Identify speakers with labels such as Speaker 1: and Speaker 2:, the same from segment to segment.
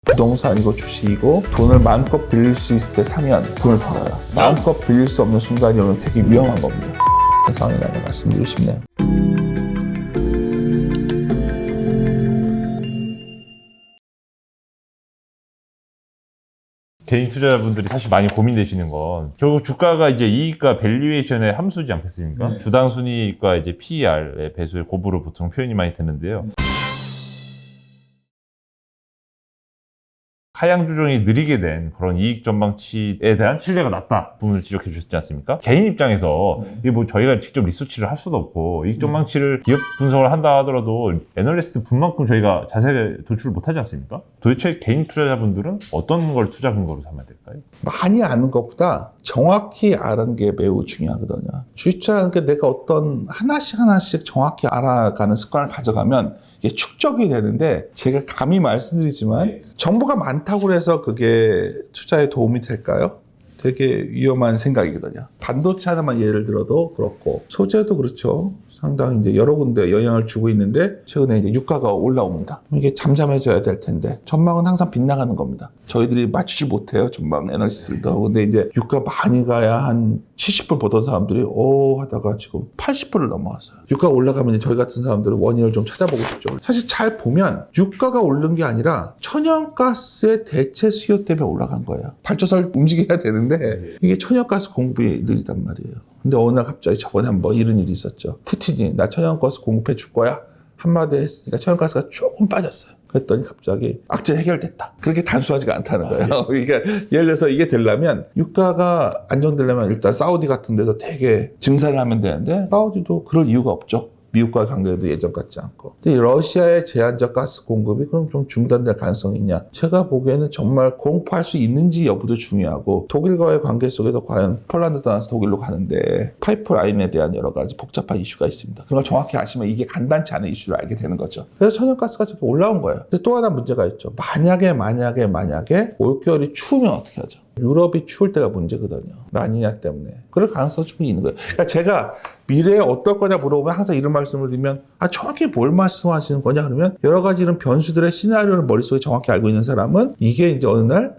Speaker 1: 부동산이고 주식이고 돈을 마음껏 빌릴 수 있을 때 사면 돈을 벌어요. 마음껏 빌릴 수 없는 순간이 오면 되게 위험한 겁니다. 그런 상황이라고 말씀드리고 싶네요.
Speaker 2: 개인 투자자분들이 사실 많이 고민되시는 건 결국 주가가 이제 이익과 밸류에이션의 함수지 않겠습니까?
Speaker 1: 네.
Speaker 2: 주당 순이익과 이제 PER의 배수의 곱으로 보통 표현이 많이 되는데요. 하향 조정이 느리게 된 그런 이익 전망치에 대한 신뢰가 낮다 부분을 지적해 주셨지 않습니까? 개인 입장에서 이게 뭐 저희가 직접 리서치를 할 수도 없고 이익 전망치를 기업 분석을 한다 하더라도 애널리스트 분만큼 저희가 자세하게 도출을 못하지 않습니까? 도대체 개인 투자자분들은 어떤 걸 투자 근거로 삼아야 될까요?
Speaker 1: 많이 아는 것보다 정확히 아는 게 매우 중요하거든요. 주식투자라는 게 내가 어떤 하나씩 정확히 알아가는 습관을 가져가면 이게 축적이 되는데, 제가 감히 말씀드리지만 정보가 많다고 해서 그게 투자에 도움이 될까요? 되게 위험한 생각이거든요. 반도체 하나만 예를 들어도 그렇고 소재도 그렇죠. 상당히 이제 여러 군데 영향을 주고 있는데 최근에 이제 유가가 올라옵니다. 이게 잠잠해져야 될 텐데 전망은 항상 빗나가는 겁니다. 저희들이 맞추지 못해요. 전망 애널리스트도. 근데 이제 유가 많이 가야 한 70불 보던 사람들이 하다가 지금 80불을 넘어왔어요. 유가 올라가면 저희 같은 사람들은 원인을 좀 찾아보고 싶죠. 사실 잘 보면 유가가 오른 게 아니라 천연가스의 대체 수요 때문에 올라간 거예요. 발전소를 움직여야 되는데 이게 천연가스 공급이 느리단 말이에요. 근데 어느 날 갑자기 저번에 한번 이런 일이 있었죠. 푸틴이 나 천연가스 공급해 줄 거야 한마디 했으니까 천연가스가 조금 빠졌어요. 그랬더니 갑자기 악재 해결됐다. 그렇게 단순하지가 않다는 거예요. 그러니까 예를 들어서 이게 되려면 유가가 안정되려면 일단 사우디 같은 데서 되게 증산을 하면 되는데 사우디도 그럴 이유가 없죠. 미국과의 관계도 예전 같지 않고. 근데 러시아의 제한적 가스 공급이 그럼 좀 중단될 가능성이 있냐? 제가 보기에는 정말 공포할 수 있는지 여부도 중요하고, 독일과의 관계 속에서 과연 폴란드 떠나서 독일로 가는데 파이프라인에 대한 여러 가지 복잡한 이슈가 있습니다. 그런 걸 정확히 아시면 이게 간단치 않은 이슈를 알게 되는 거죠. 그래서 천연가스가 저렇게 올라온 거예요. 근데 또 하나 문제가 있죠. 만약에 올겨울이 추우면 어떻게 하죠? 유럽이 추울 때가 문제거든요. 라니냐 때문에. 그럴 가능성이 충분히 있는 거예요. 그러니까 제가 미래에 어떨 거냐 물어보면 항상 이런 말씀을 드리면 정확히 뭘 말씀하시는 거냐 그러면 여러 가지 이런 변수들의 시나리오를 머릿속에 정확히 알고 있는 사람은 이게 이제 어느 날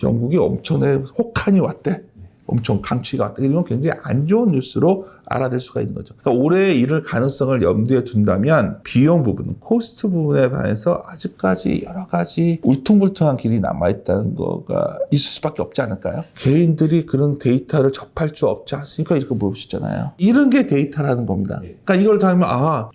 Speaker 1: 영국이 엄청나게 혹한이 왔대. 엄청 강추위가 왔다. 이런 굉장히 안 좋은 뉴스로 알아낼 수가 있는 거죠. 그러니까 올해 이를 가능성을 염두에 둔다면 비용 부분, 코스트 부분에 반해서 아직까지 여러 가지 울퉁불퉁한 길이 남아있다는 거가 있을 수밖에 없지 않을까요? 개인들이 그런 데이터를 접할 수 없지 않습니까? 이렇게 물어보시잖아요. 이런 게 데이터라는 겁니다. 그러니까 이걸 다 하면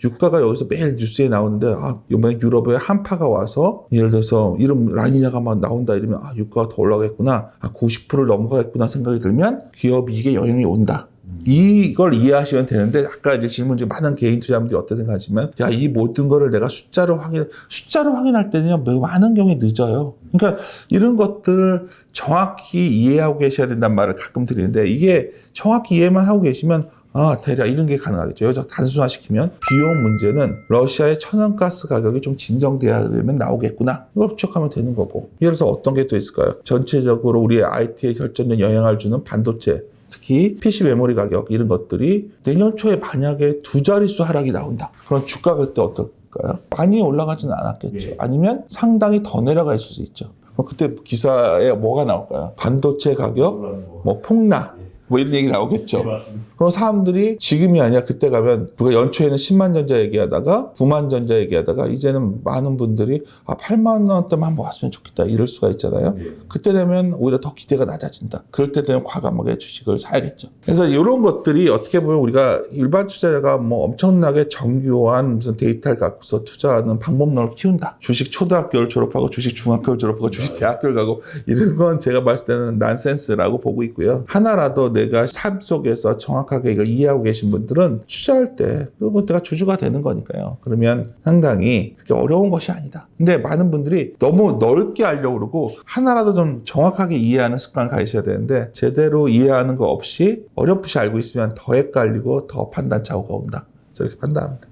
Speaker 1: 유가가 여기서 매일 뉴스에 나오는데 이번에 유럽에 한파가 와서 예를 들어서 이런 라니냐가 막 나온다 이러면 유가가 더 올라가겠구나. 90%를 넘어가겠구나 생각이 들면 기업이 이게 영향이 온다. 이걸 이해하시면 되는데, 아까 이제 질문 중에 많은 개인 투자자분들이 어떻게 생각하시면 이 모든 거를 내가 숫자로 확인할 때는 매우 많은 경우에 늦어요. 그러니까 이런 것들 정확히 이해하고 계셔야 된다는 말을 가끔 드리는데, 이게 정확히 이해만 하고 계시면 대략 이런 게 가능하겠죠. 여기서 단순화시키면 비용 문제는 러시아의 천연가스 가격이 좀 진정돼야 되면 나오겠구나. 이걸 추적하면 되는 거고. 예를 들어서 어떤 게 또 있을까요? 전체적으로 우리의 IT에 결정적 영향을 주는 반도체, 특히 PC 메모리 가격 이런 것들이 내년 초에 만약에 2자릿수 하락이 나온다. 그럼 주가가 그때 어떨까요? 많이 올라가지는 않았겠죠. 아니면 상당히 더 내려갈 수도 있죠. 그럼 그때 기사에 뭐가 나올까요? 반도체 가격, 폭락. 이런 얘기 나오겠죠. 그럼 사람들이 지금이 아니라 그때 가면 누가 연초에는 10만 전자 얘기하다가 9만 전자 얘기하다가 이제는 많은 분들이 8만 원대만 한번 왔으면 좋겠다 이럴 수가 있잖아요. 그때 되면 오히려 더 기대가 낮아진다. 그럴 때 되면 과감하게 주식을 사야겠죠. 그래서 이런 것들이 어떻게 보면 우리가 일반 투자자가 엄청나게 정교한 무슨 데이터를 갖고서 투자하는 방법론을 키운다. 주식 초등학교를 졸업하고 주식 중학교를 졸업하고 주식 대학교를 가고 이런 건 제가 봤을 때는 난센스라고 보고 있고요. 하나라도 내가 삶 속에서 정확하게 이걸 이해하고 계신 분들은 투자할 때 내가 주주가 되는 거니까요. 그러면 상당히 그렇게 어려운 것이 아니다. 근데 많은 분들이 너무 넓게 알려고 그러고 하나라도 좀 정확하게 이해하는 습관을 가지셔야 되는데, 제대로 이해하는 거 없이 어렴풋이 알고 있으면 더 헷갈리고 더 판단착오가 온다. 저렇게 판단합니다.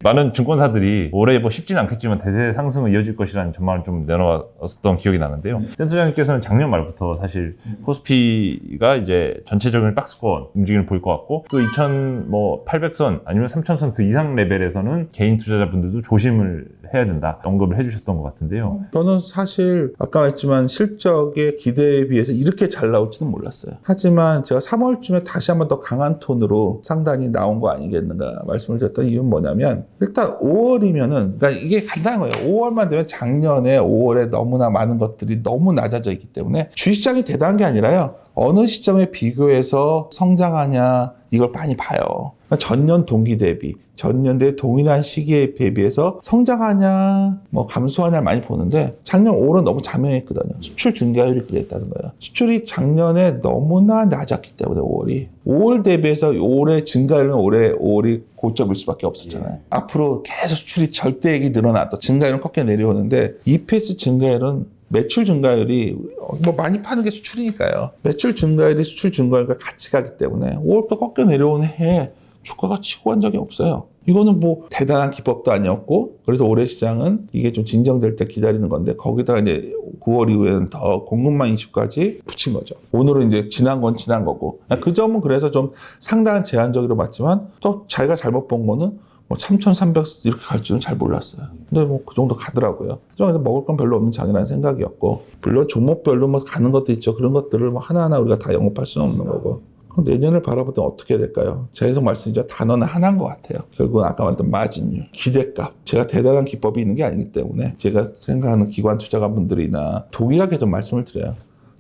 Speaker 2: 많은 증권사들이 올해 쉽지는 않겠지만 대세 상승은 이어질 것이라는 전망을 좀 내놓았던 기억이 나는데요. 센 소장님께서는 작년 말부터 사실 코스피가 이제 전체적인 박스권 움직임을 보일 것 같고, 또 2,800선 아니면 3,000선 그 이상 레벨에서는 개인 투자자분들도 조심을 해야 된다 언급을 해주셨던 것 같은데요.
Speaker 1: 저는 사실 아까 말했지만 실적의 기대에 비해서 이렇게 잘 나올지는 몰랐어요. 하지만 제가 3월쯤에 다시 한번 더 강한 톤으로 상단이 나온 거 아니겠는가 말씀을 드렸던 이유는 뭐냐면 일단 5월이면은 그러니까 이게 간단한 거예요. 5월만 되면 작년에 5월에 너무나 많은 것들이 너무 낮아져 있기 때문에 주식시장이 대단한 게 아니라요. 어느 시점에 비교해서 성장하냐 이걸 많이 봐요. 전년 동기 대비, 전년도에 동일한 시기에 대비해서 성장하냐, 뭐 감소하냐를 많이 보는데 작년 5월은 너무 자명했거든요. 수출 증가율이 그랬다는 거예요. 수출이 작년에 너무나 낮았기 때문에 5월이. 5월 대비해서 올해 증가율은 올해 5월이 고점일 수밖에 없었잖아요. 앞으로 계속 수출이 절대액이 늘어나도 증가율은 꺾여 내려오는데 EPS 증가율은 매출 증가율이 뭐 많이 파는 게 수출이니까요. 매출 증가율이 수출 증가율과 같이 가기 때문에 5월부터 꺾여 내려오는 해에 주가가 치고 간 적이 없어요. 이거는 뭐 대단한 기법도 아니었고 그래서 올해 시장은 이게 좀 진정될 때 기다리는 건데 거기다가 이제 9월 이후에는 더 공급망 이슈까지 붙인 거죠. 오늘은 이제 지난 건 지난 거고 그 점은 그래서 좀 상당한 제한적으로 봤지만 또 자기가 잘못 본 거는 뭐 3,300 이렇게 갈 줄은 잘 몰랐어요. 근데 뭐 그 정도 가더라고요. 하지만 먹을 건 별로 없는 장이라는 생각이었고 물론 종목별로 뭐 가는 것도 있죠. 그런 것들을 뭐 하나하나 우리가 다 영업할 수는 없는 거고 그럼 내년을 바라볼 때 어떻게 될까요? 제가 계속 말씀드린 단어는 하나인 것 같아요. 결국은 아까 말했던 마진율, 기대값. 제가 대단한 기법이 있는 게 아니기 때문에 제가 생각하는 기관 투자가분들이나 동일하게 좀 말씀을 드려요.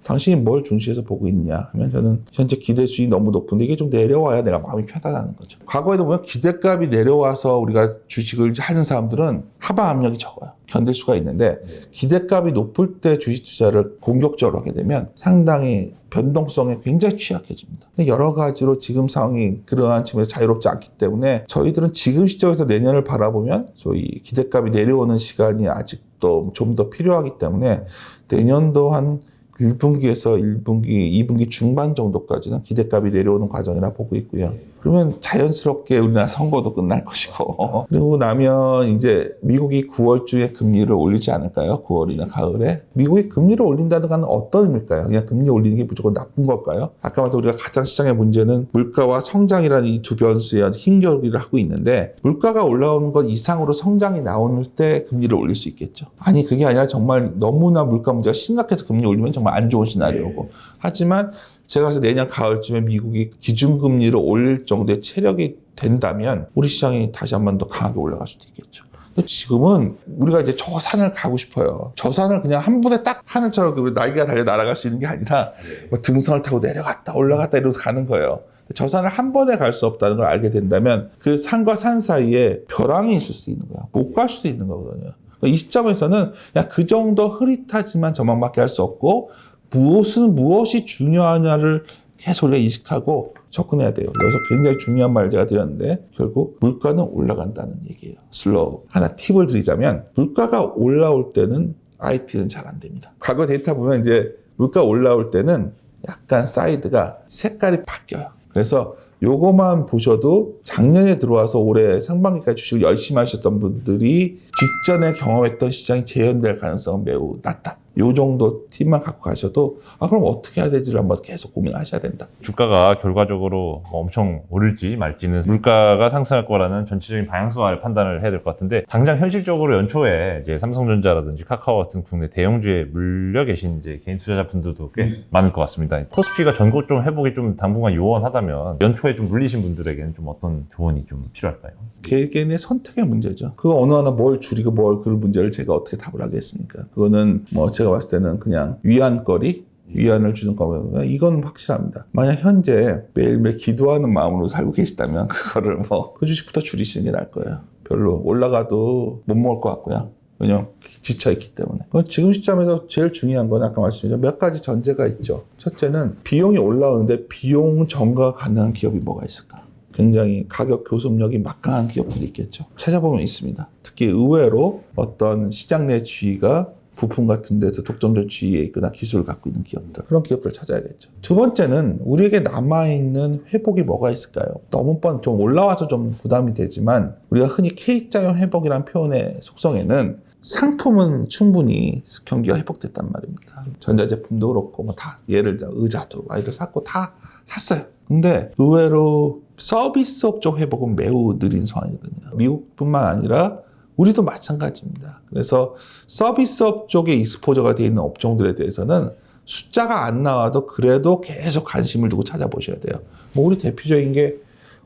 Speaker 1: 당신이 뭘 중시해서 보고 있냐 하면 저는 현재 기대 수익이 너무 높은데 이게 좀 내려와야 내가 마음이 편안하는 거죠. 과거에도 보면 기대값이 내려와서 우리가 주식을 하는 사람들은 하방 압력이 적어요. 견딜 수가 있는데 기대값이 높을 때 주식 투자를 공격적으로 하게 되면 상당히 변동성에 굉장히 취약해집니다. 근데 여러 가지로 지금 상황이 그러한 측면에서 자유롭지 않기 때문에 저희들은 지금 시점에서 내년을 바라보면 소위 기대값이 내려오는 시간이 아직도 좀 더 필요하기 때문에 내년도 한 1분기에서 1분기, 2분기 중반 정도까지는 기대값이 내려오는 과정이라 보고 있고요. 그러면 자연스럽게 우리나라 선거도 끝날 것이고 그리고 나면 이제 미국이 9월쯤에 금리를 올리지 않을까요? 9월이나 가을에 미국이 금리를 올린다는 건 어떤 의미일까요? 그냥 금리 올리는 게 무조건 나쁜 걸까요? 아까 말했던 우리가 가장 시장의 문제는 물가와 성장이라는 이 두 변수에 힘겨루기를 하고 있는데 물가가 올라오는 것 이상으로 성장이 나오는 때 금리를 올릴 수 있겠죠. 아니 그게 아니라 정말 너무나 물가 문제가 심각해서 금리 올리면 정말 안 좋은 시나리오고 하지만 제가 그래서 내년 가을쯤에 미국이 기준금리를 올릴 정도의 체력이 된다면 우리 시장이 다시 한 번 더 강하게 올라갈 수도 있겠죠. 근데 지금은 우리가 이제 저 산을 가고 싶어요. 저 산을 그냥 한 번에 딱 하늘처럼 우리 날개가 달려 날아갈 수 있는 게 아니라 뭐 등성을 타고 내려갔다 올라갔다 이러면서 가는 거예요. 저 산을 한 번에 갈 수 없다는 걸 알게 된다면 그 산과 산 사이에 벼랑이 있을 수도 있는 거야. 못 갈 수도 있는 거거든요. 이 시점에서는 그냥 그 정도 흐릿하지만 전망밖에 할 수 없고 무엇이 중요하냐를 계속 우리가 인식하고 접근해야 돼요. 여기서 굉장히 중요한 말을 제가 드렸는데 결국 물가는 올라간다는 얘기예요. 슬로우. 하나 팁을 드리자면 물가가 올라올 때는 IP는 잘 안 됩니다. 과거 데이터 보면 이제 물가 올라올 때는 약간 사이드가 색깔이 바뀌어요. 그래서 요거만 보셔도 작년에 들어와서 올해 상반기까지 주식을 열심히 하셨던 분들이 직전에 경험했던 시장이 재현될 가능성은 매우 낮다. 요 정도 팁만 갖고 가셔도 그럼 어떻게 해야 되지를 한번 계속 고민하셔야 된다.
Speaker 2: 주가가 결과적으로 엄청 오를지 말지는 물가가 상승할 거라는 전체적인 방향성을 판단을 해야 될 것 같은데 당장 현실적으로 연초에 이제 삼성전자라든지 카카오 같은 국내 대형주에 물려 계신 이제 개인 투자자분들도 꽤 많을 것 같습니다. 코스피가 전고점 회복이 좀 당분간 요원하다면 연초에 좀 물리신 분들에게는 좀 어떤 조언이 좀 필요할까요?
Speaker 1: 개개인의 선택의 문제죠. 그거 어느 하나 뭘 줄이고 뭘 그럴 문제를 제가 어떻게 답을 하겠습니까? 그거는 뭐 제가 봤을 때는 그냥 위안을 주는 거면 이건 확실합니다. 만약 현재 매일매일 기도하는 마음으로 살고 계시다면 그거를 그 주식부터 줄이시는 게 나을 거예요. 별로 올라가도 못 먹을 것 같고요. 왜냐면 지쳐있기 때문에. 지금 시점에서 제일 중요한 건 아까 말씀드린 몇 가지 전제가 있죠. 첫째는 비용이 올라오는데 비용 전가 가능한 기업이 뭐가 있을까? 굉장히 가격 교섭력이 막강한 기업들이 있겠죠. 찾아보면 있습니다. 특히 의외로 어떤 시장 내 지위가 부품 같은 데서 독점적 지위에 있거나 기술을 갖고 있는 기업들. 그런 기업들을 찾아야겠죠. 두 번째는 우리에게 남아있는 회복이 뭐가 있을까요? 너무 좀 올라와서 좀 부담이 되지만 우리가 흔히 K자형 회복이라는 표현의 속성에는 상품은 충분히 경기가 회복됐단 말입니다. 전자제품도 그렇고 다 예를 들어 의자도 많이들 샀고 다 샀어요. 근데 의외로 서비스 업종 회복은 매우 느린 상황이거든요. 미국뿐만 아니라 우리도 마찬가지입니다. 그래서 서비스업 쪽에 익스포저가 되어 있는 업종들에 대해서는 숫자가 안 나와도 그래도 계속 관심을 두고 찾아보셔야 돼요. 뭐 우리 대표적인 게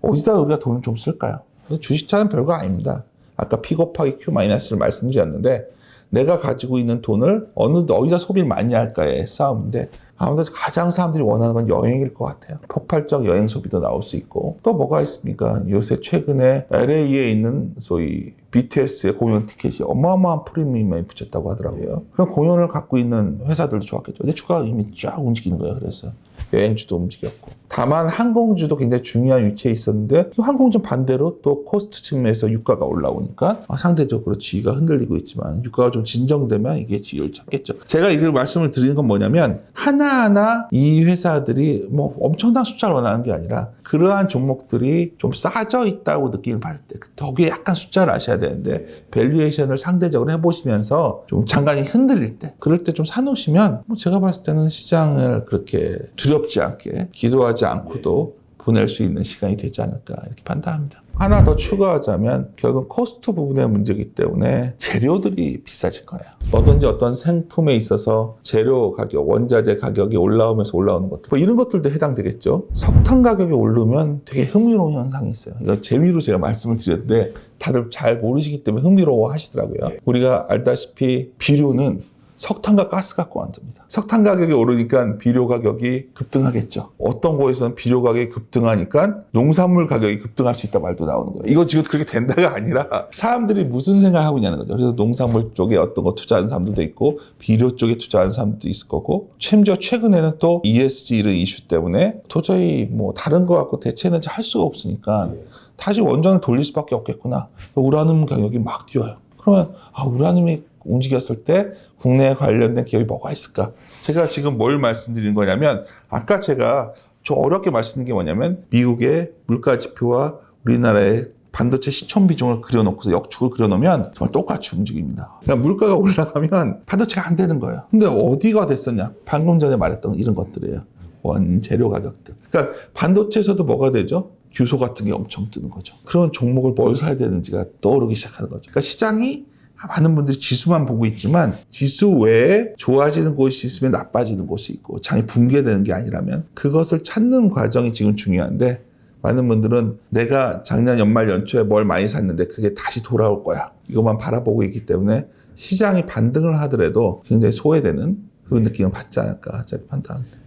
Speaker 1: 어디다 우리가 돈을 좀 쓸까요? 주식차는 별거 아닙니다. 아까 P 곱하기 Q 마이너스를 말씀드렸는데 내가 가지고 있는 돈을 어디다 소비를 많이 할까의 싸움인데 아무래도 가장 사람들이 원하는 건 여행일 것 같아요. 폭발적 여행 소비도 나올 수 있고 또 뭐가 있습니까? 요새 최근에 LA에 있는 소위 BTS의 공연 티켓이 어마어마한 프리미엄이 많이 붙였다고 하더라고요. 그럼 공연을 갖고 있는 회사들도 좋았겠죠. 근데 주가가 이미 쫙 움직이는 거예요. 그래서 여행주도 움직였고. 다만 항공주도 굉장히 중요한 위치에 있었는데 항공주 반대로 또 코스트 측면에서 유가가 올라오니까 상대적으로 지위가 흔들리고 있지만 유가가 좀 진정되면 이게 지위를 찾겠죠. 제가 이걸 말씀을 드리는 건 뭐냐면 하나하나 이 회사들이 뭐 엄청난 숫자를 원하는 게 아니라 그러한 종목들이 좀 싸져 있다고 느낌을 받을 때 거기에 약간 숫자를 아셔야 되는데 밸류에이션을 상대적으로 해보시면서 좀 장관이 흔들릴 때 그럴 때 좀 사놓으시면 뭐 제가 봤을 때는 시장을 그렇게 두렵지 않게 기도하지 않고도 보낼 수 있는 시간이 되지 않을까 이렇게 판단합니다. 하나 더 추가하자면 결국 코스트 부분의 문제이기 때문에 재료들이 비싸질 거예요. 뭐든지 어떤 생품에 있어서 재료 가격, 원자재 가격이 올라오면서 올라오는 것들 뭐 이런 것들도 해당되겠죠. 석탄 가격이 오르면 되게 흥미로운 현상이 있어요. 이거 재미로 제가 말씀을 드렸는데 다들 잘 모르시기 때문에 흥미로워 하시더라고요. 우리가 알다시피 비료는 석탄과 가스 갖고 만듭니다. 석탄 가격이 오르니까 비료 가격이 급등하겠죠. 어떤 곳에서는 비료 가격이 급등하니까 농산물 가격이 급등할 수 있다 말도 나오는 거예요. 이거 지금 그렇게 된다가 아니라 사람들이 무슨 생각을 하고 있냐는 거죠. 그래서 농산물 쪽에 어떤 거 투자하는 사람들도 있고 비료 쪽에 투자하는 사람들도 있을 거고 심지어 최근에는 또 ESG 이런 이슈 때문에 도저히 뭐 다른 거 갖고 대체는 할 수가 없으니까 다시 원전을 돌릴 수밖에 없겠구나. 우라늄 가격이 막 뛰어요. 그러면 우라늄이 움직였을 때 국내에 관련된 기업이 뭐가 있을까? 제가 지금 뭘 말씀드리는 거냐면 아까 제가 좀 어렵게 말씀드린 게 뭐냐면 미국의 물가 지표와 우리나라의 반도체 시총 비중을 그려놓고서 역축을 그려놓으면 정말 똑같이 움직입니다. 그러니까 물가가 올라가면 반도체가 안 되는 거예요. 근데 어디가 됐었냐? 방금 전에 말했던 이런 것들이에요. 원재료 가격들. 그러니까 반도체에서도 뭐가 되죠? 규소 같은 게 엄청 뜨는 거죠. 그런 종목을 뭘 사야 되는지가 떠오르기 시작하는 거죠. 그러니까 시장이 많은 분들이 지수만 보고 있지만 지수 외에 좋아지는 곳이 있으면 나빠지는 곳이 있고 장이 붕괴되는 게 아니라면 그것을 찾는 과정이 지금 중요한데 많은 분들은 내가 작년 연말 연초에 뭘 많이 샀는데 그게 다시 돌아올 거야. 이것만 바라보고 있기 때문에 시장이 반등을 하더라도 굉장히 소외되는 그런 느낌을 받지 않을까 제가 판단합니다.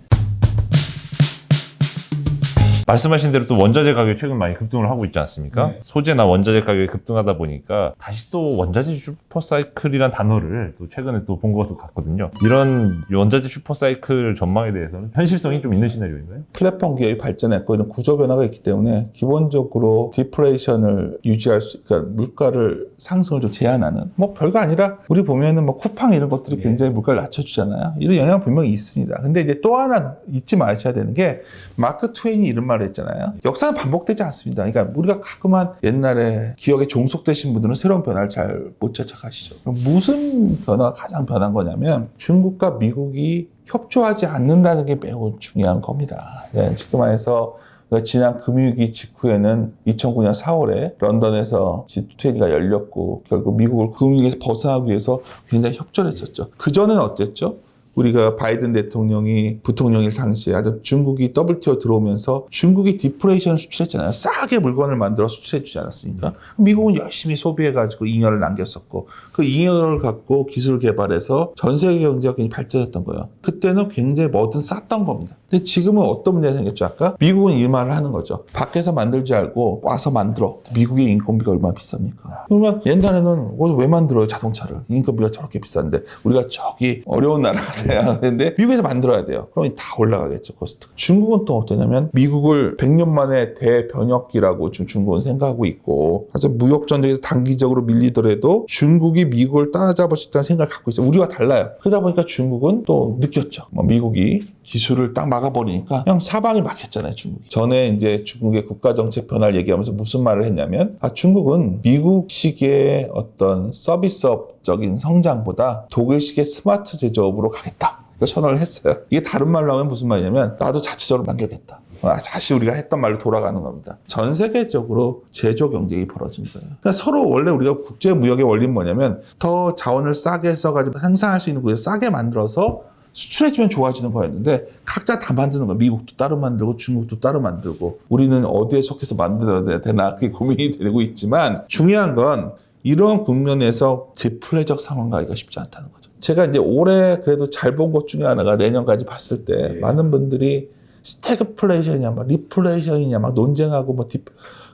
Speaker 2: 말씀하신 대로 또 원자재 가격이 최근 많이 급등을 하고 있지 않습니까? 네. 소재나 원자재 가격이 급등하다 보니까 다시 또 원자재 슈퍼사이클이란 단어를 또 최근에 또 본 것 같거든요. 이런 원자재 슈퍼사이클 전망에 대해서는 현실성이 좀 있는 시나리오인가요?
Speaker 1: 플랫폼 기업이 발전했고 이런 구조 변화가 있기 때문에 기본적으로 디플레이션을 유지할 수, 그러니까 물가를 상승을 좀 제한하는 뭐 별거 아니라 우리 보면은 뭐 쿠팡 이런 것들이 굉장히 물가를 낮춰주잖아요. 이런 영향은 분명히 있습니다. 근데 이제 또 하나 잊지 마셔야 되는 게 마크 트웨인이 이런 말을 했잖아요. 역사는 반복되지 않습니다. 그러니까 우리가 가끔만 옛날에 기억에 종속되신 분들은 새로운 변화를 잘 못 쫓아가시죠. 무슨 변화가 가장 변한 거냐면 중국과 미국이 협조하지 않는다는 게 매우 중요한 겁니다. 네, 지금 안에서 지난 금융위기 직후에는 2009년 4월에 런던에서 G20가 열렸고 결국 미국을 금융위기에서 벗어나기 위해서 굉장히 협조를 했었죠. 그전에는 어땠죠? 우리가 바이든 대통령이 부통령일 당시에 아주 중국이 WTO 들어오면서 중국이 디플레이션을 수출했잖아요. 싸게 물건을 만들어 수출해 주지 않았습니까? 미국은 열심히 소비해가지고 잉여를 남겼었고 그 잉여를 갖고 기술 개발해서 전 세계 경제가 굉장히 발전했던 거예요. 그때는 굉장히 뭐든 쌌던 겁니다. 근데 지금은 어떤 문제가 생겼죠? 아까 미국은 이 말을 하는 거죠. 밖에서 만들지 말고 와서 만들어. 미국의 인건비가 얼마나 비쌉니까? 그러면 옛날에는 왜 만들어요 자동차를? 인건비가 저렇게 비싼데 우리가 저기 어려운 나라 가서 해야 되는데 미국에서 만들어야 돼요. 그러면 다 올라가겠죠 코스트. 중국은 또 어떠냐면 미국을 100년 만에 대변혁기라고 중국은 생각하고 있고 아주 무역 전쟁에서 단기적으로 밀리더라도 중국이 미국을 따라잡을 수 있다는 생각을 갖고 있어요. 우리와 달라요. 그러다 보니까 중국은 또 느꼈죠. 미국이 기술을 딱 막아버리니까 그냥 사방이 막혔잖아요, 중국이. 전에 이제 중국의 국가정책 변화를 얘기하면서 무슨 말을 했냐면, 중국은 미국식의 어떤 서비스업적인 성장보다 독일식의 스마트 제조업으로 가겠다. 선언을 했어요. 이게 다른 말로 하면 무슨 말이냐면, 나도 자체적으로 만들겠다. 다시 우리가 했던 말로 돌아가는 겁니다. 전 세계적으로 제조 경쟁이 벌어진 거예요. 그러니까 서로 원래 우리가 국제 무역의 원리는 뭐냐면 더 자원을 싸게 써가지고 생산할 수 있는 곳에 싸게 만들어서 수출해주면 좋아지는 거였는데 각자 다 만드는 거예요. 미국도 따로 만들고 중국도 따로 만들고 우리는 어디에 속해서 만들어야 되나 그게 고민이 되고 있지만 중요한 건 이런 국면에서 디플레적 상황 가기가 쉽지 않다는 거죠. 제가 이제 올해 그래도 잘 본 것 중에 하나가 내년까지 봤을 때 많은 분들이 스태그플레이션이냐 막 리플레이션이냐 막 논쟁하고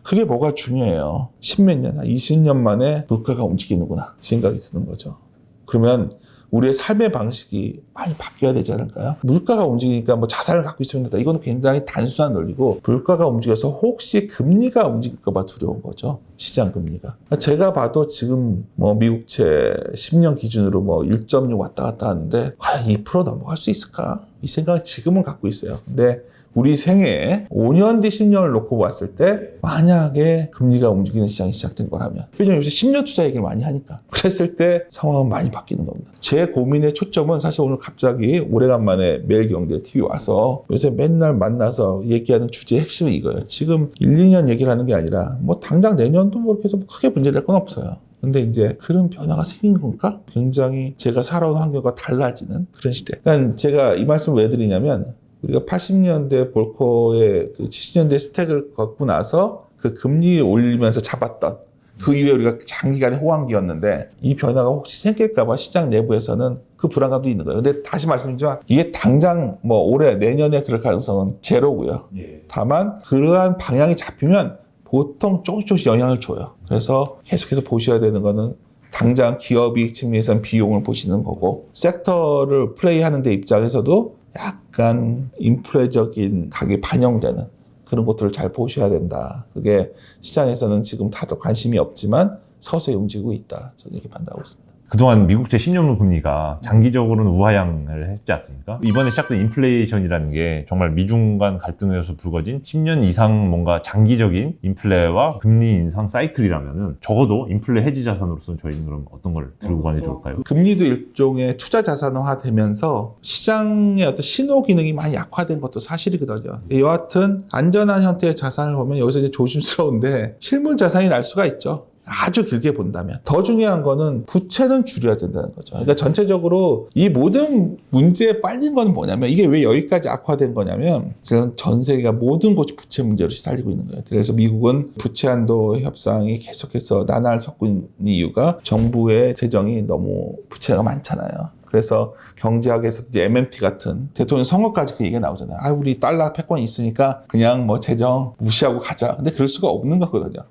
Speaker 1: 그게 뭐가 중요해요. 10몇 년, 20년 만에 물가가 움직이는구나 생각이 드는 거죠. 그러면 우리의 삶의 방식이 많이 바뀌어야 되지 않을까요? 물가가 움직이니까 뭐 자산을 갖고 있으면 된다. 이건 굉장히 단순한 논리고 물가가 움직여서 혹시 금리가 움직일까 봐 두려운 거죠. 시장 금리가. 제가 봐도 지금 뭐 미국채 10년 기준으로 뭐 1.6 왔다 갔다 하는데 과연 2% 넘어갈 수 있을까? 이 생각을 지금은 갖고 있어요. 근데 우리 생애에 5년 뒤 10년을 놓고 봤을 때 만약에 금리가 움직이는 시장이 시작된 거라면 왜냐면 요새 10년 투자 얘기를 많이 하니까 그랬을 때 상황은 많이 바뀌는 겁니다. 제 고민의 초점은 사실 오늘 갑자기 오래간만에 매일경제 TV 와서 요새 맨날 만나서 얘기하는 주제의 핵심은 이거예요. 지금 1, 2년 얘기를 하는 게 아니라 뭐 당장 내년도 뭐 이렇게 해서 크게 문제될 건 없어요. 근데 이제 그런 변화가 생긴 건가? 굉장히 제가 살아온 환경과 달라지는 그런 시대. 그러니까 제가 이 말씀을 왜 드리냐면 우리가 80년대 볼코의 그 70년대 스택을 걷고 나서 그 금리 올리면서 잡았던 그 이후에 우리가 장기간의 호황기였는데 이 변화가 혹시 생길까봐 시장 내부에서는 그 불안감도 있는 거예요. 근데 다시 말씀드리지만 이게 당장 뭐 올해 내년에 그럴 가능성은 제로고요. 다만 그러한 방향이 잡히면 보통 조금씩 영향을 줘요. 그래서 계속해서 보셔야 되는 거는 당장 기업이익 측면에서는 비용을 보시는 거고 섹터를 플레이하는 데 입장에서도 약간 인플레적인 가격이 반영되는 그런 것들을 잘 보셔야 된다. 그게 시장에서는 지금 다들 관심이 없지만 서서히 움직이고 있다. 저는 이렇게 판단하고 있습니다.
Speaker 2: 그동안 미국채 10년물 금리가 장기적으로는 우하향을 했지 않습니까? 이번에 시작된 인플레이션이라는 게 정말 미중 간 갈등에서 불거진 10년 이상 뭔가 장기적인 인플레와 금리 인상 사이클이라면은 적어도 인플레 해지 자산으로서는 저희는 그럼 어떤 걸 들고 가는 게 좋을까요?
Speaker 1: 금리도 일종의 투자 자산화 되면서 시장의 어떤 신호 기능이 많이 약화된 것도 사실이거든요. 여하튼 안전한 형태의 자산을 보면 여기서 이제 조심스러운데 실물 자산이 날 수가 있죠. 아주 길게 본다면. 더 중요한 거는 부채는 줄여야 된다는 거죠. 그러니까 전체적으로 이 모든 문제에 빨린 건 뭐냐면 이게 왜 여기까지 악화된 거냐면 지금 전 세계가 모든 곳이 부채 문제로 시달리고 있는 거예요. 그래서 미국은 부채 한도 협상이 계속해서 난항을 겪고 있는 이유가 정부의 재정이 너무 부채가 많잖아요. 그래서 경제학에서 이제 MMT 같은 대통령 선거까지 그 얘기가 나오잖아요. 아, 우리 달러 패권이 있으니까 그냥 뭐 재정 무시하고 가자. 근데 그럴 수가 없는 거거든요.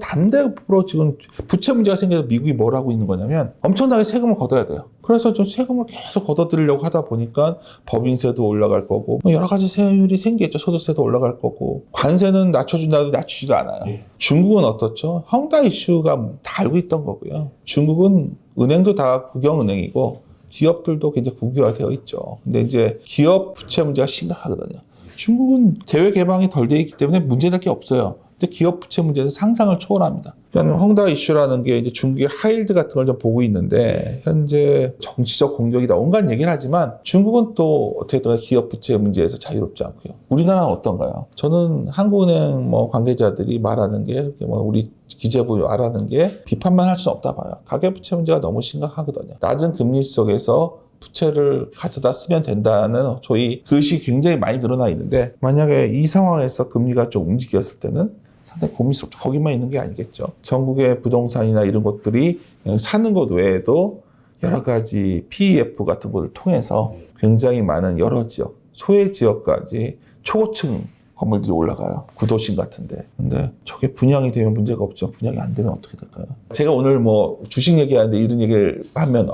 Speaker 1: 반대로 지금 부채 문제가 생겨서 미국이 뭘 하고 있는 거냐면 엄청나게 세금을 걷어야 돼요. 그래서 좀 세금을 계속 걷어들이려고 하다 보니까 법인세도 올라갈 거고 뭐 여러 가지 세율이 생기겠죠. 소득세도 올라갈 거고 관세는 낮춰준다도 낮추지도 않아요. 중국은 어떻죠? 헝다 이슈가 다 알고 있던 거고요. 중국은 은행도 다 국영은행이고 기업들도 굉장히 국유화되어 있죠. 근데 이제 기업 부채 문제가 심각하거든요. 중국은 대외 개방이 덜 돼 있기 때문에 문제될 게 없어요. 근데 기업 부채 문제는 상상을 초월합니다. 그러니까 헝다 이슈라는 게 이제 중국의 하이힐드 같은 걸 좀 보고 있는데 현재 정치적 공격이다 온갖 얘기를 하지만 중국은 또 어떻게 기업 부채 문제에서 자유롭지 않고요. 우리나라는 어떤가요? 저는 한국은행 뭐 관계자들이 말하는 게 뭐 우리 기재부 말하는 게 비판만 할 수는 없다 봐요. 가계 부채 문제가 너무 심각하거든요. 낮은 금리 속에서 부채를 가져다 쓰면 된다는 소위 그 의식이 굉장히 많이 늘어나 있는데 만약에 이 상황에서 금리가 좀 움직였을 때는 상당히 고민스럽죠. 거기만 있는 게 아니겠죠. 전국의 부동산이나 이런 것들이 사는 것 외에도 여러 가지 PEF 같은 것을 통해서 굉장히 많은 여러 지역, 소외 지역까지 초고층 건물들이 올라가요. 구도심 같은데. 근데 저게 분양이 되면 문제가 없죠. 분양이 안 되면 어떻게 될까요? 제가 오늘 뭐 주식 얘기하는데 이런 얘기를 하면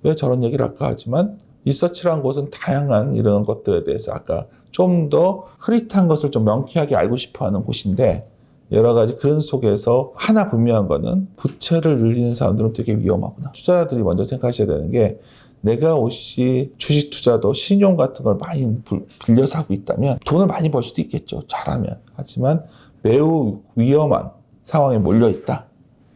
Speaker 1: 왜 저런 얘기를 할까 하지만 리서치라는 곳은 다양한 이런 것들에 대해서 아까 좀 더 흐릿한 것을 좀 명쾌하게 알고 싶어하는 곳인데 여러 가지 그런 속에서 하나 분명한 거는 부채를 늘리는 사람들은 되게 위험하구나. 투자자들이 먼저 생각하셔야 되는 게 내가 혹시 주식 투자도 신용 같은 걸 많이 빌려서 하고 있다면 돈을 많이 벌 수도 있겠죠. 잘하면. 하지만 매우 위험한 상황에 몰려있다.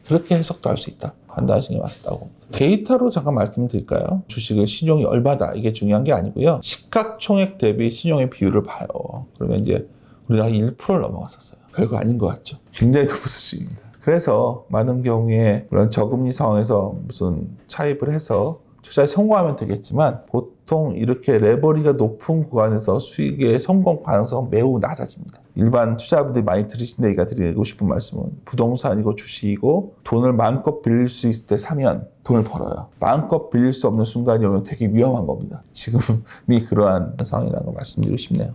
Speaker 1: 그렇게 해석도 할 수 있다. 판단하시는 게 맞다고 봅니다. 데이터로 잠깐 말씀드릴까요? 주식의 신용이 얼마다 이게 중요한 게 아니고요. 시가총액 대비 신용의 비율을 봐요. 그러면 이제 우리가 1%를 넘어갔었어요. 별거 아닌 것 같죠. 굉장히 높은 수준입니다. 그래서 많은 경우에 그런 저금리 상황에서 무슨 차입을 해서 투자에 성공하면 되겠지만 보통 이렇게 레버리가 높은 구간에서 수익의 성공 가능성은 매우 낮아집니다. 일반 투자자분들이 많이 들으신 얘기가 드리고 싶은 말씀은 부동산이고 주식이고 돈을 마음껏 빌릴 수 있을 때 사면 돈을 벌어요. 마음껏 빌릴 수 없는 순간이 오면 되게 위험한 겁니다. 지금이 그러한 상황이라는 걸 말씀드리고 싶네요.